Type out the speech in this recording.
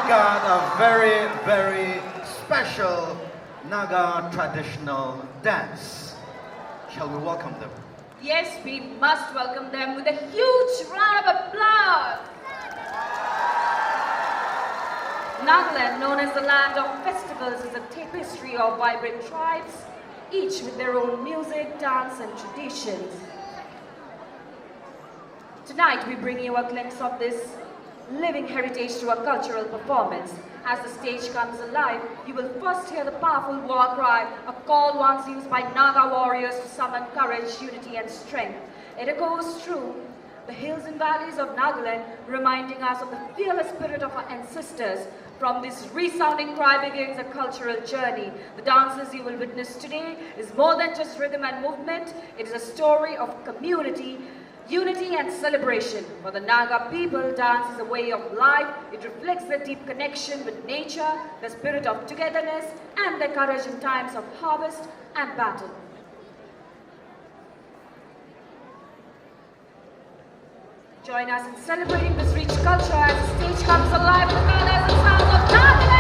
got a very, very special Naga traditional dance. Shall we welcome them? Yes, we must welcome them with a huge round of applause. Nagaland, known as the land of festivals, is a tapestry of vibrant tribes, each with their own music, dance, and traditions. Tonight, we bring you a glimpse of this living heritage through a cultural performance. As the stage comes alive, you will first hear the powerful war cry, a call once used by Naga warriors to summon courage, unity, and strength. It echoes through the hills and valleys of Nagaland, reminding us of the fearless spirit of our ancestors. From this resounding cry begins a cultural journey. The dances you will witness today is more than just rhythm and movement. It is a story of community, unity, and celebration. For the Naga people, dance is a way of life. It reflects their deep connection with nature, their spirit of togetherness, and their courage in times of harvest and battle. Join us in celebrating this rich culture as the stage comes alive with colors and sounds of Nagaland.